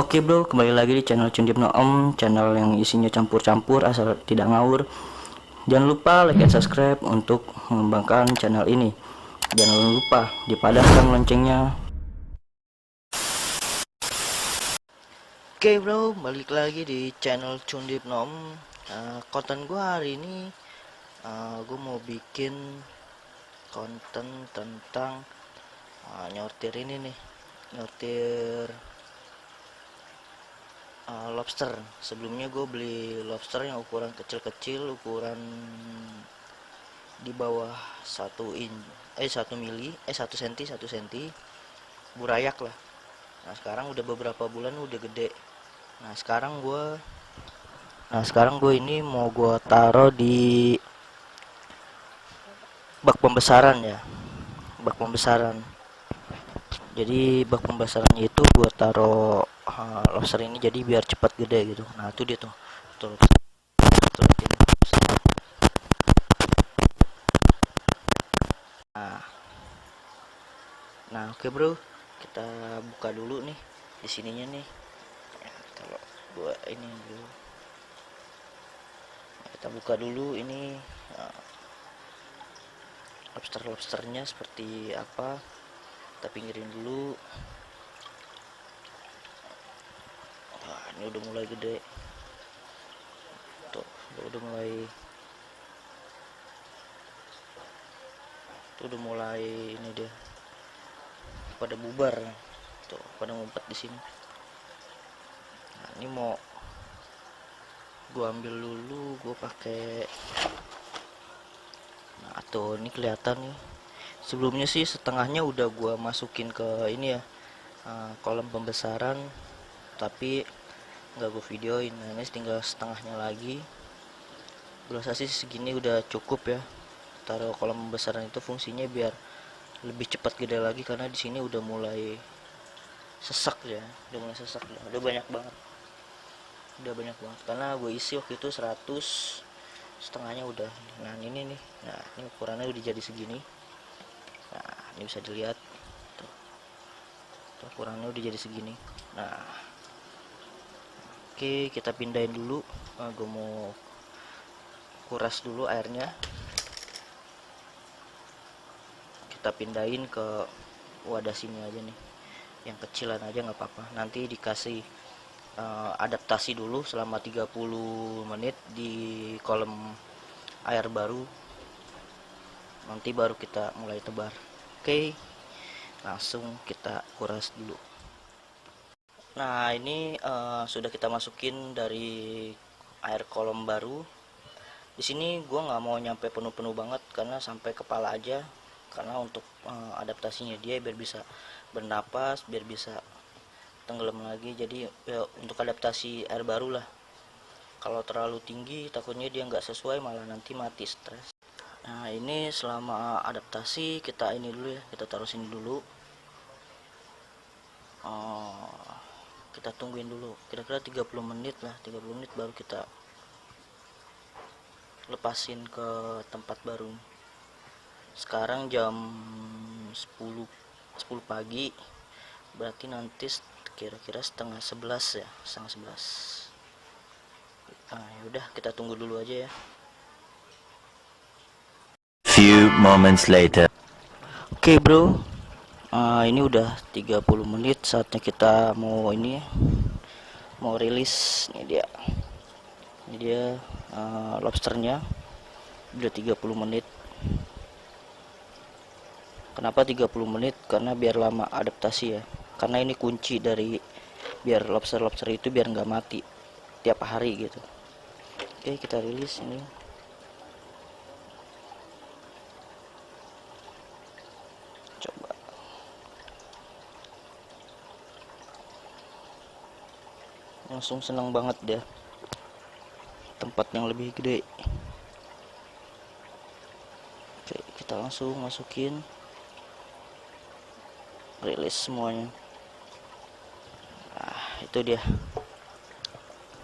Oke bro, kembali lagi di channel Cundip No Om, channel yang isinya campur-campur asal tidak ngawur. Jangan lupa like dan subscribe untuk mengembangkan channel ini. Jangan lupa dipadamkan loncengnya. Oke bro, balik lagi di channel Cundip No Om. Konten gua hari ini, gue mau bikin konten tentang nyortir ini nih, nyortir lobster. Sebelumnya gue beli lobster yang ukuran kecil-kecil, ukuran di bawah 1 burayak lah. Nah sekarang udah beberapa bulan udah gede. Nah sekarang gue ini mau gue taruh di bak pembesaran ya, bak pembesaran. Jadi bak pembesarannya itu gue taruh lobster ini jadi biar cepat gede gitu. Nah itu dia tuh lobster ini. Nah, oke bro, kita buka dulu nih di sininya nih. Ya, kalau gua ini dulu, kita buka dulu ini lobsternya seperti apa. Kita pinggirin dulu. Wah, ini udah mulai gede. Tuh, udah mulai ini dia pada bubar. Tuh, pada ngumpet di sini. Nah, ini mau gua ambil dulu, gua pakai. Nah, tuh ini kelihatan nih. Sebelumnya sih setengahnya udah gua masukin ke ini ya, kolom pembesaran, tapi nggak gue videoin. Nah, ini tinggal setengahnya lagi. Gue rasa sih segini udah cukup ya. Taruh kolom pembesaran itu fungsinya biar lebih cepat gede lagi, karena di sini udah mulai sesak ya, udah banyak banget, karena gue isi waktu itu 100, setengahnya udah. Nah ini nih, nah ini ukurannya udah jadi segini. Nah ini bisa dilihat tuh, ukurannya udah jadi segini. Nah oke, kita pindahin dulu. Gue mau kuras dulu airnya. Kita pindahin ke wadah sini aja nih, yang kecilan aja nggak apa-apa. Nanti dikasih adaptasi dulu selama 30 menit di kolom air baru, nanti baru kita mulai tebar. Oke, langsung kita kuras dulu. Nah ini sudah kita masukin dari air kolom baru. Di sini gue nggak mau nyampe penuh-penuh banget, karena sampai kepala aja, karena untuk adaptasinya dia biar bisa bernapas, biar bisa tenggelam lagi. Jadi ya, untuk adaptasi air baru lah. Kalau terlalu tinggi takutnya dia nggak sesuai, malah nanti mati stres. Nah ini selama adaptasi kita ini dulu ya, kita taruh sini dulu. Kita tungguin dulu kira-kira 30 menit lah, 30 menit baru kita lepasin ke tempat baru. Sekarang jam 10 pagi, berarti nanti kira-kira setengah 11 ya, setengah 11. Yaudah kita tunggu dulu aja ya. Few moments later. Oke bro, ini udah 30 menit, saatnya kita mau ini, mau rilis. Ini dia lobsternya udah 30 menit. Kenapa 30 menit? Karena biar lama adaptasi ya, karena ini kunci dari biar lobster itu biar nggak mati tiap hari gitu. Oke, kita rilis ini. Coba. Langsung senang banget dia. Tempat yang lebih gede. Oke, kita langsung masukin. Rilis semuanya. Nah, itu dia.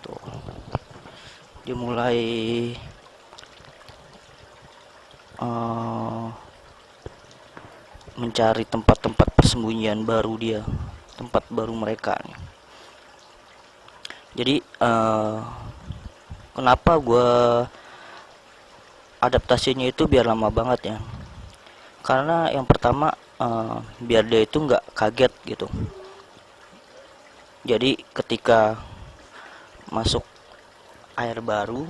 Tuh. Dia mulai mencari tempat-tempat persembunyian baru dia, tempat baru mereka nih. Jadi kenapa gue adaptasinya itu biar lama banget ya, karena yang pertama biar dia itu nggak kaget gitu. Jadi ketika masuk air baru,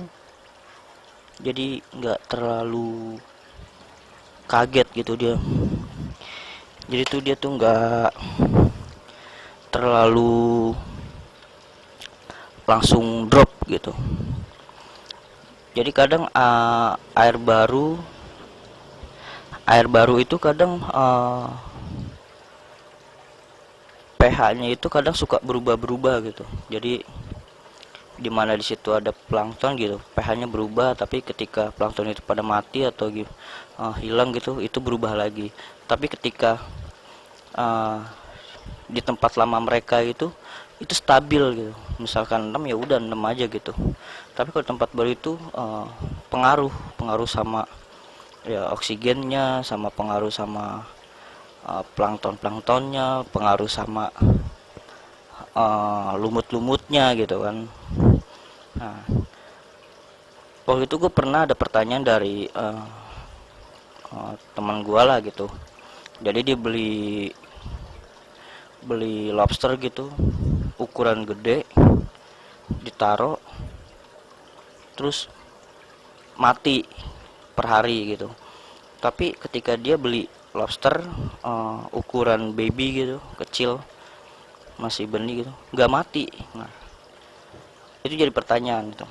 jadi nggak terlalu kaget gitu dia. Jadi tuh dia tuh nggak terlalu langsung drop gitu. Jadi kadang air baru itu kadang pH-nya itu kadang suka berubah-berubah gitu. Jadi dimana di situ ada plankton gitu, pH-nya berubah, tapi ketika plankton itu pada mati atau hilang gitu, itu berubah lagi. Tapi ketika uh, di tempat lama mereka itu stabil gitu. Misalkan 6 ya udah 6 aja gitu. Tapi kalau tempat baru itu pengaruh pengaruh sama ya oksigennya, sama pengaruh sama planktonnya, pengaruh sama lumut-lumutnya gitu kan. Nah, waktu itu gue pernah ada pertanyaan dari teman gue lah gitu. Jadi dia beli beli lobster gitu, ukuran gede, ditaruh, terus mati per hari gitu. Tapi ketika dia beli lobster ukuran baby gitu, kecil, masih benih gitu, nggak mati. Nah, itu jadi pertanyaan gitu.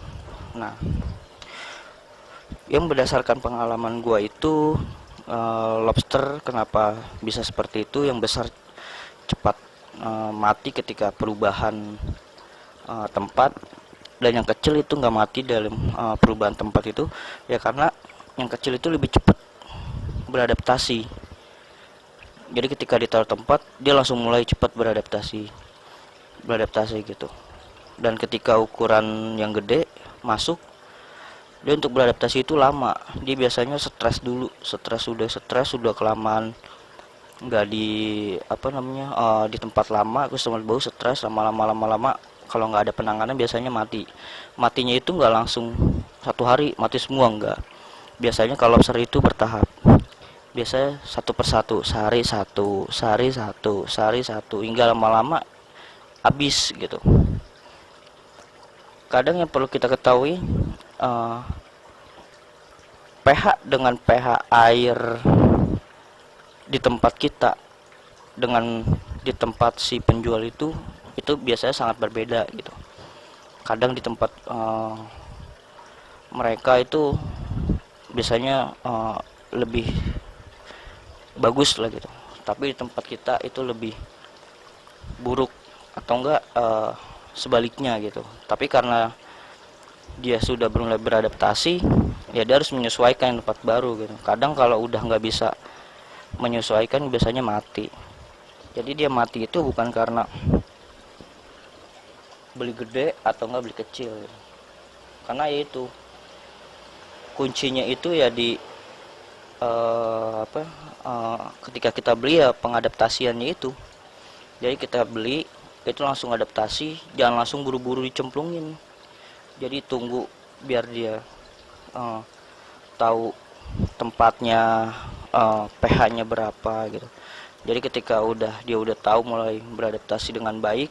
Nah, yang berdasarkan pengalaman gua itu lobster kenapa bisa seperti itu, yang besar cepat mati ketika perubahan tempat, dan yang kecil itu nggak mati dalam perubahan tempat itu ya karena yang kecil itu lebih cepat beradaptasi. Jadi ketika ditaruh tempat dia langsung mulai cepat beradaptasi gitu. Dan ketika ukuran yang gede masuk, dia untuk beradaptasi itu lama. Dia biasanya stres sudah kelamaan nggak di di tempat lama, terus tempat bau stres lama-lama kalau nggak ada penanganan biasanya matinya itu nggak langsung 1 hari mati semua, nggak. Biasanya kalau lobster itu bertahap, biasanya satu persatu, sehari satu hingga lama-lama habis gitu. Kadang yang perlu kita ketahui, uh, pH dengan pH air di tempat kita dengan di tempat si penjual itu biasanya sangat berbeda gitu. Kadang di tempat mereka itu biasanya lebih bagus lah gitu, tapi di tempat kita itu lebih buruk atau enggak sebaliknya gitu. Tapi karena dia sudah mulai beradaptasi, ya dia harus menyesuaikan tempat baru gitu. Kadang kalau udah nggak bisa menyesuaikan biasanya mati. Jadi dia mati itu bukan karena beli gede atau nggak beli kecil gitu. Karena ya itu kuncinya itu ya di ketika kita beli ya pengadaptasiannya itu. Jadi kita beli itu langsung adaptasi, jangan langsung buru-buru dicemplungin. Jadi tunggu biar dia tahu tempatnya, pH-nya berapa gitu. Jadi ketika dia udah tahu mulai beradaptasi dengan baik,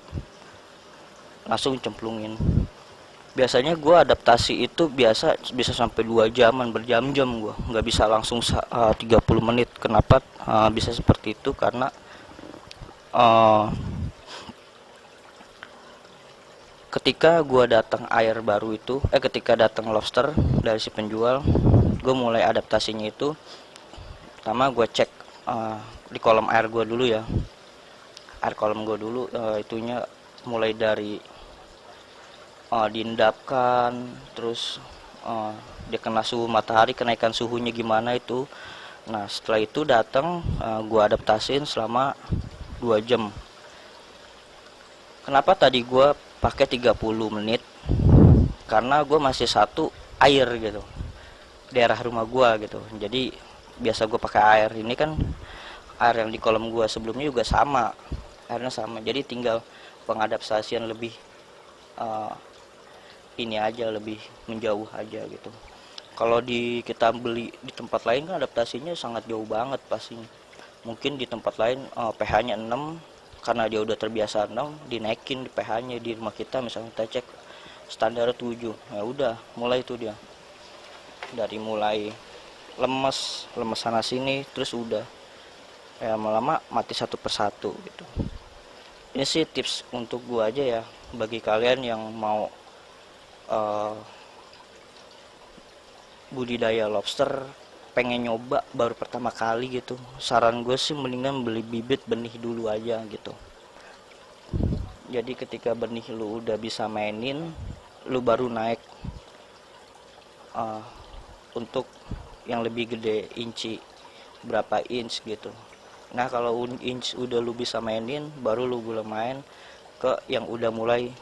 langsung cemplungin. Biasanya gue adaptasi itu bisa sampai 2 jaman, berjam-jam gue nggak bisa langsung 30 menit. Kenapa bisa seperti itu? Karena ketika gue datang air baru itu ketika datang lobster dari si penjual, gue mulai adaptasinya itu pertama gue cek di kolam air gue dulu ya. Air kolam gue dulu itunya mulai dari diendapkan, terus dia kena suhu matahari, kenaikan suhunya gimana itu. Nah setelah itu datang gue adaptasiin selama 2 jam. Kenapa tadi gue pakai 30 menit? Karena gue masih satu air gitu, daerah rumah gue gitu. Jadi biasa gue pakai air ini kan, air yang di kolam gue sebelumnya juga sama, airnya sama. Jadi tinggal pengadaptasian lebih eh, ini aja, lebih menjauh aja gitu. Kalau kita beli di tempat lain kan adaptasinya sangat jauh banget pastinya. Mungkin di tempat lain pH-nya 6, karena dia udah terbiasa 6, dinaikin di pH-nya. Di rumah kita misalnya kita cek standar 7, ya udah mulai itu dia dari mulai lemes sana sini, terus udah ya lama-lama mati satu persatu gitu. Ini sih tips untuk gua aja ya, bagi kalian yang mau uh, budidaya lobster, pengen nyoba baru pertama kali gitu, saran gue sih mendingan beli bibit benih dulu aja gitu. Jadi ketika benih lu udah bisa mainin, lu baru naik uh, untuk yang lebih gede, inci berapa inch gitu. Nah kalau inch udah lu bisa mainin, baru lu boleh main ke yang udah mulai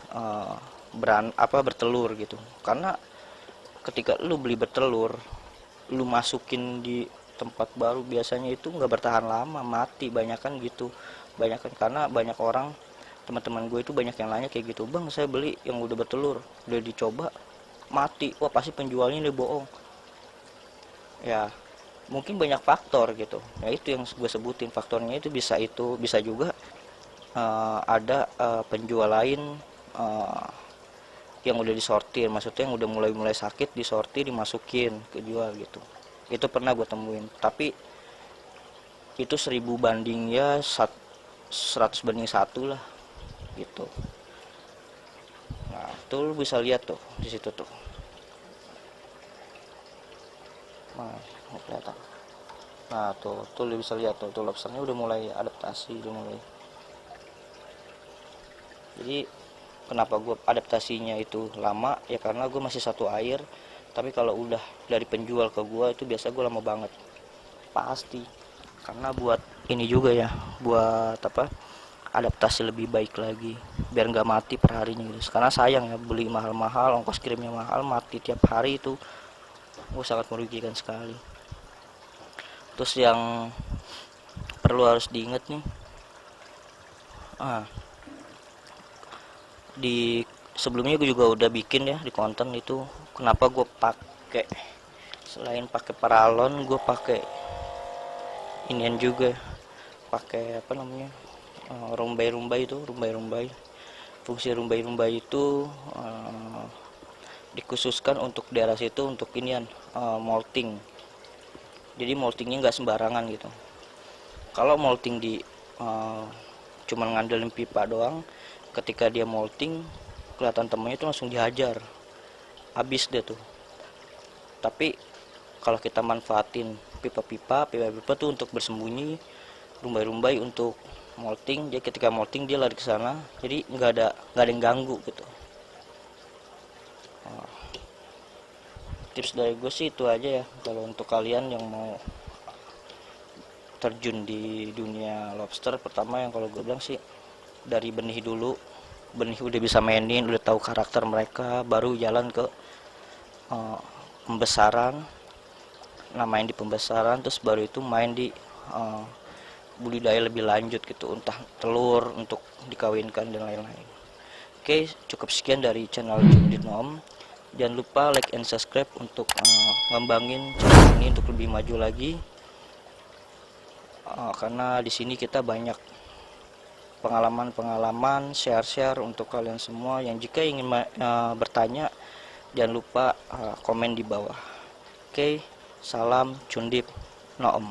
bertelur gitu. Karena ketika lu beli bertelur, lu masukin di tempat baru, biasanya itu nggak bertahan lama, mati. Banyakan gitu, banyakan karena banyak orang, teman-teman gue itu banyak yang nanya kayak gitu, bang saya beli yang udah bertelur, udah dicoba mati, wah pasti penjualnya ini bohong. Ya mungkin banyak faktor gitu ya, itu yang gue sebutin faktornya. Itu bisa juga ada penjual lain yang udah disortir, maksudnya yang udah mulai sakit disortir, dimasukin ke jual gitu. Itu pernah gue temuin, tapi itu 1000 banding ya 100 banding 1 lah gitu. Nah tuh lu bisa lihat tuh di situ tuh. Nah kelihatan. Nah tuh lu bisa lihat tuh lobsternya udah mulai adaptasi, udah mulai. Jadi kenapa gue adaptasinya itu lama ya, karena gue masih satu air. Tapi kalau udah dari penjual ke gue itu biasa gue lama banget pasti, karena buat ini juga ya, buat apa, adaptasi lebih baik lagi biar nggak mati per harinya gitu. Karena sayang ya, beli mahal-mahal, ongkos kirimnya mahal, mati tiap hari itu sangat merugikan sekali. Terus yang perlu harus diingat nih, di sebelumnya gue juga udah bikin ya di konten itu, kenapa gue pakai, selain pakai paralon, gue pakai inian juga, pakai apa namanya, rumbai. Fungsi rumbai itu dikhususkan untuk daerah situ untuk inian molting. Jadi moltingnya nggak sembarangan gitu. Kalau molting di cuman ngandelin pipa doang, ketika dia molting kelihatan temennya itu langsung dihajar, habis dia tuh. Tapi kalau kita manfaatin pipa-pipa tuh untuk bersembunyi, rumbai untuk molting, dia ketika molting dia lari ke sana, jadi nggak ada yang ganggu gitu. Tips dari gue sih itu aja ya, kalau untuk kalian yang mau terjun di dunia lobster. Pertama yang kalau gue bilang sih dari benih dulu, benih udah bisa mainin, udah tahu karakter mereka, baru jalan ke pembesaran. Nah main di pembesaran, terus baru itu main di budidaya lebih lanjut gitu, entah telur untuk dikawinkan dan lain-lain. Oke, cukup sekian dari channel Jundit Nom. Jangan lupa like and subscribe untuk ngembangin channel ini untuk lebih maju lagi. Karena di sini kita banyak pengalaman share untuk kalian semua. Yang jika ingin bertanya, jangan lupa komen di bawah. Oke, salam Cundip Noom.